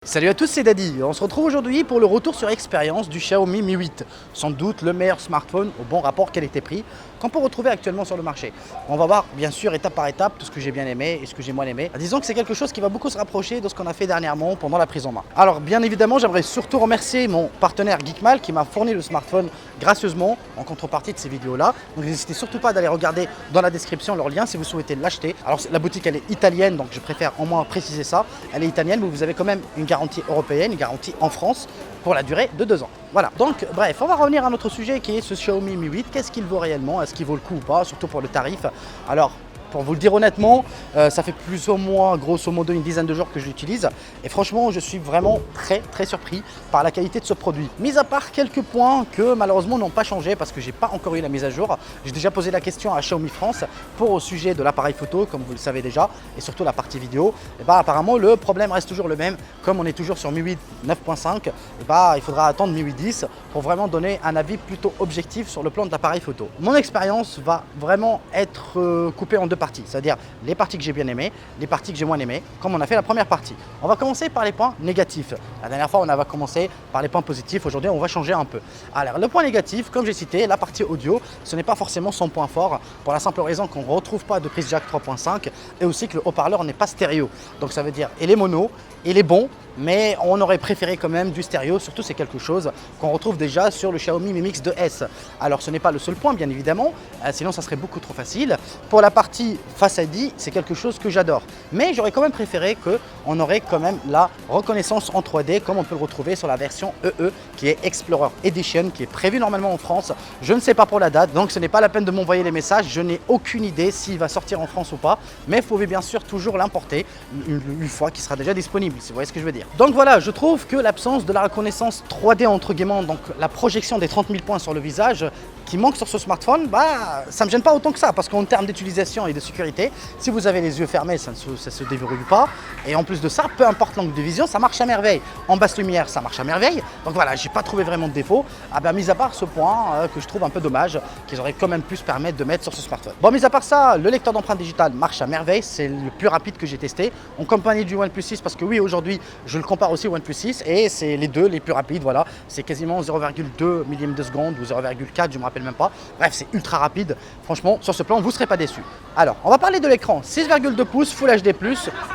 Salut à tous, c'est Daddy. On se retrouve aujourd'hui pour le retour sur expérience du Xiaomi Mi 8. Sans doute le meilleur smartphone au bon rapport qualité-prix qu'on peut retrouver actuellement sur le marché. On va voir bien sûr étape par étape tout ce que j'ai bien aimé et ce que j'ai moins aimé. Disons que c'est quelque chose qui va beaucoup se rapprocher de ce qu'on a fait dernièrement pendant la prise en main. Alors bien évidemment, j'aimerais surtout remercier mon partenaire Geekmal qui m'a fourni le smartphone gracieusement en contrepartie de ces vidéos-là. Donc n'hésitez surtout pas d'aller regarder dans la description leur lien si vous souhaitez l'acheter. Alors la boutique elle est italienne, donc je préfère au moins préciser ça. Elle est italienne, mais vous avez quand même une garantie européenne, une garantie en France pour la durée de 2 ans. Voilà, donc bref, on va revenir à notre sujet qui est ce Xiaomi Mi 8. Qu'est-ce qu'il vaut réellement? Est-ce qu'il vaut le coup ou pas? Surtout pour le tarif. Alors, pour vous le dire honnêtement, ça fait plus ou moins grosso modo une dizaine de jours que je l'utilise et franchement je suis vraiment très surpris par la qualité de ce produit. Mis à part quelques points que malheureusement n'ont pas changé parce que j'ai pas encore eu la mise à jour. J'ai déjà posé la question à Xiaomi France pour au sujet de l'appareil photo comme vous le savez déjà et surtout la partie vidéo. Et bah apparemment le problème reste toujours le même, comme on est toujours sur Mi 8 9.5, et bah il faudra attendre Mi 8 10 pour vraiment donner un avis plutôt objectif sur le plan de l'appareil photo. Mon expérience va vraiment être coupée en deux parties, c'est-à-dire les parties que j'ai bien aimées, les parties que j'ai moins aimées, comme on a fait la première partie. On va commencer par les points négatifs. La dernière fois, on avait commencé par les points positifs. Aujourd'hui, on va changer un peu. Alors, le point négatif, comme j'ai cité, la partie audio, ce n'est pas forcément son point fort pour la simple raison qu'on ne retrouve pas de prise jack 3.5 et aussi que le haut-parleur n'est pas stéréo. Donc, ça veut dire, il est mono, il est bon, mais on aurait préféré quand même du stéréo, surtout c'est quelque chose qu'on retrouve déjà sur le Xiaomi Mi Mix 2S. Alors ce n'est pas le seul point bien évidemment, sinon ça serait beaucoup trop facile. Pour la partie Face ID, c'est quelque chose que j'adore, mais j'aurais quand même préféré qu'on aurait quand même la reconnaissance en 3D comme on peut le retrouver sur la version EE qui est Explorer Edition, qui est prévue normalement en France. Je ne sais pas pour la date, donc ce n'est pas la peine de m'envoyer les messages, je n'ai aucune idée s'il va sortir en France ou pas, mais vous pouvez bien sûr toujours l'importer une fois qu'il sera déjà disponible, si vous voyez ce que je veux dire. Donc voilà, je trouve que l'absence de la reconnaissance 3D entre guillemets, donc la projection des 30 000 points sur le visage qui manque sur ce smartphone, bah ça me gêne pas autant que ça parce qu'en termes d'utilisation et de sécurité, si vous avez les yeux fermés, ça se déverrouille pas et en plus de ça, peu importe l'angle de vision, ça marche à merveille. En basse lumière, ça marche à merveille. Donc voilà, j'ai pas trouvé vraiment de défaut. Ah ben mis à part ce point que je trouve un peu dommage, qu'ils auraient quand même pu se permettre de mettre sur ce smartphone. Bon, mis à part ça, le lecteur d'empreintes digitales marche à merveille, c'est le plus rapide que j'ai testé en compagnie du OnePlus 6 parce que oui, aujourd'hui, je le compare aussi au OnePlus 6 et c'est les deux les plus rapides, voilà, c'est quasiment 0,2 millième de seconde ou 0,4, je me rappelle même pas. Bref, c'est ultra rapide. Franchement, sur ce plan, vous ne serez pas déçus. Alors, on va parler de l'écran. 6,2 pouces Full HD+.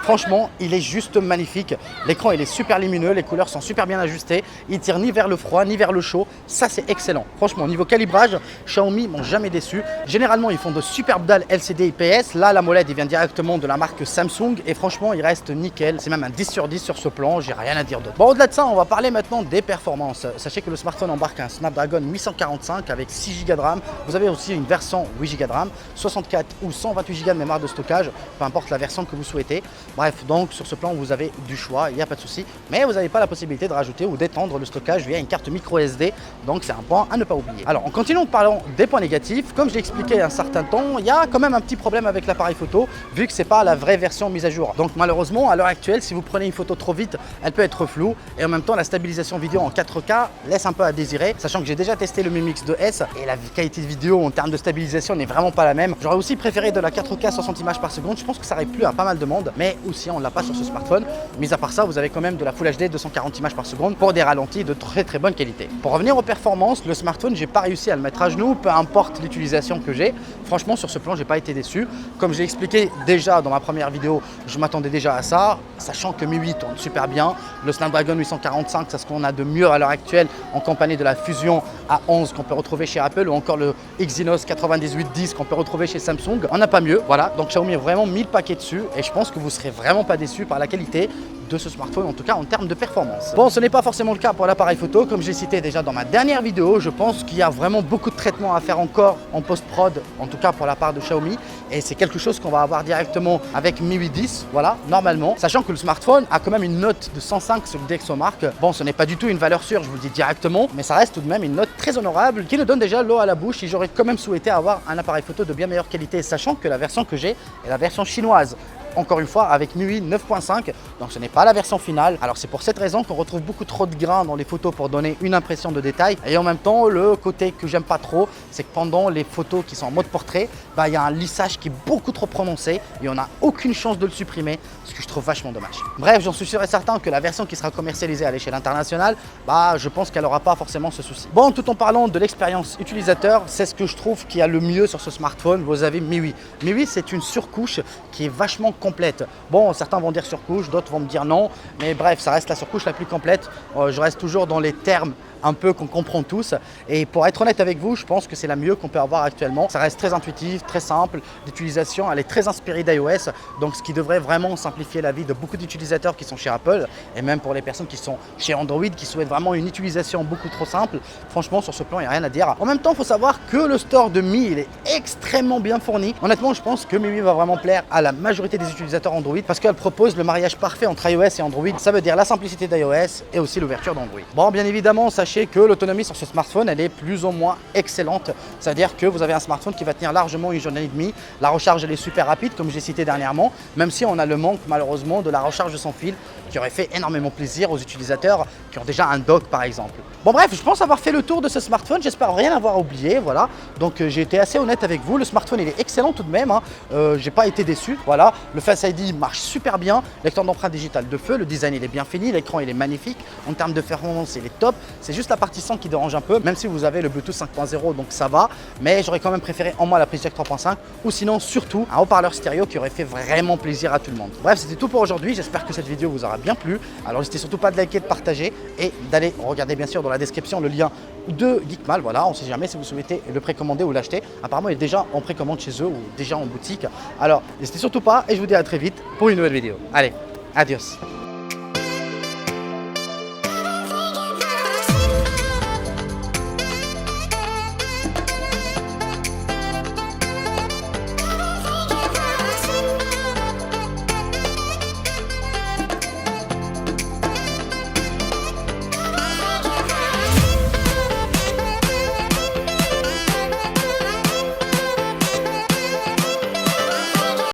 Franchement, il est juste magnifique. L'écran, il est super lumineux. Les couleurs sont super bien ajustées. Il tire ni vers le froid, ni vers le chaud. Ça, c'est excellent. Franchement, au niveau calibrage, Xiaomi m'ont jamais déçu. Généralement, ils font de superbes dalles LCD IPS. Là, l'AMOLED, il vient directement de la marque Samsung. Et franchement, il reste nickel. C'est même un 10 sur 10 sur ce plan. J'ai rien à dire d'autre. Bon, au-delà de ça, on va parler maintenant des performances. Sachez que le smartphone embarque un Snapdragon 845 avec 6 Go de RAM. Vous avez aussi une version 8 Go de RAM, 64 ou 128 Go de mémoire de stockage, peu importe la version que vous souhaitez. Bref, donc sur ce plan, vous avez du choix, il n'y a pas de souci. Mais vous n'avez pas la possibilité de rajouter ou d'étendre le stockage via une carte micro SD. Donc c'est un point à ne pas oublier. Alors, en continuant parlant des points négatifs, comme je l'ai expliqué un certain temps, il y a quand même un petit problème avec l'appareil photo, vu que ce n'est pas la vraie version mise à jour. Donc malheureusement, à l'heure actuelle, si vous prenez une photo trop vite, elle peut être floue. Et en même temps, la stabilisation vidéo en 4K laisse un peu à désirer, sachant que j'ai déjà testé le Mi Mix 2S et la qualité de vidéo en termes de stabilisation n'est vraiment pas la même. J'aurais aussi préféré de la 4K 60 images par seconde. Je pense que ça aurait plu à pas mal de monde, mais aussi on l'a pas sur ce smartphone. Mis à part ça, vous avez quand même de la Full HD 240 images par seconde pour des ralentis de très bonne qualité. Pour revenir aux performances, le smartphone, j'ai pas réussi à le mettre à genoux, peu importe l'utilisation que j'ai. Franchement, sur ce plan, j'ai pas été déçu. Comme j'ai expliqué déjà dans ma première vidéo, je m'attendais déjà à ça, sachant que Mi 8 tourne super bien. Le Snapdragon 845, c'est ce qu'on a de mieux à l'heure actuelle en compagnie de la Fusion A11 qu'on peut retrouver chez Apple ou encore le Exynos 9810 qu'on peut retrouver chez Samsung. On n'a pas mieux, voilà. Donc Xiaomi a vraiment mis le paquet dessus et je pense que vous serez vraiment pas déçus par la qualité de ce smartphone, en tout cas en termes de performance. Bon, ce n'est pas forcément le cas pour l'appareil photo, comme j'ai cité déjà dans ma dernière vidéo. Je pense qu'il y a vraiment beaucoup de traitements à faire encore en post-prod, en tout cas pour la part de Xiaomi, et c'est quelque chose qu'on va avoir directement avec Mi 8 10, voilà, normalement, sachant que le smartphone a quand même une note de 105 sur DxOMark. Bon, ce n'est pas du tout une valeur sûre, je vous le dis directement, mais ça reste tout de même une note très honorable qui nous donne déjà l'eau à la bouche et j'aurais quand même souhaité avoir un appareil photo de bien meilleure qualité, sachant que la version que j'ai est la version chinoise. encore une fois avec MIUI 9.5, donc ce n'est pas la version finale. Alors c'est pour cette raison qu'on retrouve beaucoup trop de grains dans les photos pour donner une impression de détail. Et en même temps, le côté que j'aime pas trop, c'est que pendant les photos qui sont en mode portrait, il y a un lissage qui est beaucoup trop prononcé et on n'a aucune chance de le supprimer, ce que je trouve vachement dommage. Bref, j'en suis sûr et certain que la version qui sera commercialisée à l'échelle internationale, je pense qu'elle n'aura pas forcément ce souci. Bon, tout en parlant de l'expérience utilisateur, c'est ce que je trouve qui a le mieux sur ce smartphone. Vous avez MIUI. MIUI, c'est une surcouche qui est vachement complète. Bon, certains vont dire surcouche, d'autres vont me dire non, mais bref, ça reste la surcouche la plus complète. Je reste toujours dans les termes un peu qu'on comprend tous, et pour être honnête avec vous, je pense que c'est la mieux qu'on peut avoir actuellement. Ça reste très intuitif, très simple d'utilisation, elle est très inspirée d'iOS, donc ce qui devrait vraiment simplifier la vie de beaucoup d'utilisateurs qui sont chez Apple, et même pour les personnes qui sont chez Android, qui souhaitent vraiment une utilisation beaucoup trop simple. Franchement, sur ce plan, il n'y a rien à dire. En même temps, il faut savoir que le store de Mi, il est extrêmement bien fourni. Honnêtement, je pense que MIUI va vraiment plaire à la majorité des utilisateurs Android, parce qu'elle propose le mariage parfait entre iOS et Android. Ça veut dire la simplicité d'iOS et aussi l'ouverture d'Android. Bon, bien évidemment, sachez que l'autonomie sur ce smartphone, elle est plus ou moins excellente. C'est-à-dire que vous avez un smartphone qui va tenir largement une journée et demie. La recharge, elle est super rapide, comme j'ai cité dernièrement, même si on a le manque, malheureusement, de la recharge sans fil, qui aurait fait énormément plaisir aux utilisateurs qui ont déjà un dock, par exemple. Bon bref, je pense avoir fait le tour de ce smartphone. J'espère rien avoir oublié, voilà. Donc j'ai été assez honnête avec vous. Le smartphone, il est excellent tout de même, hein. J'ai pas été déçu, voilà. Le Face ID marche super bien. Lecteur d'empreinte digitale de feu, le design, il est bien fini. L'écran, il est magnifique. En termes de performance, il est top. C'est juste la partie son qui dérange un peu, même si vous avez le Bluetooth 5.0, donc ça va. Mais j'aurais quand même préféré en moi la prise jack 3.5, ou sinon surtout un haut-parleur stéréo qui aurait fait vraiment plaisir à tout le monde. Bref, c'était tout pour aujourd'hui. J'espère que cette vidéo vous aura bien plu. Alors n'hésitez surtout pas de liker, de partager et d'aller regarder bien sûr dans la description le lien de Geekmal. Voilà, on ne sait jamais si vous souhaitez le précommander ou l'acheter. Apparemment, il est déjà en précommande chez eux ou déjà en boutique. Alors n'hésitez surtout pas et je vous dis à très vite pour une nouvelle vidéo. Allez, adios.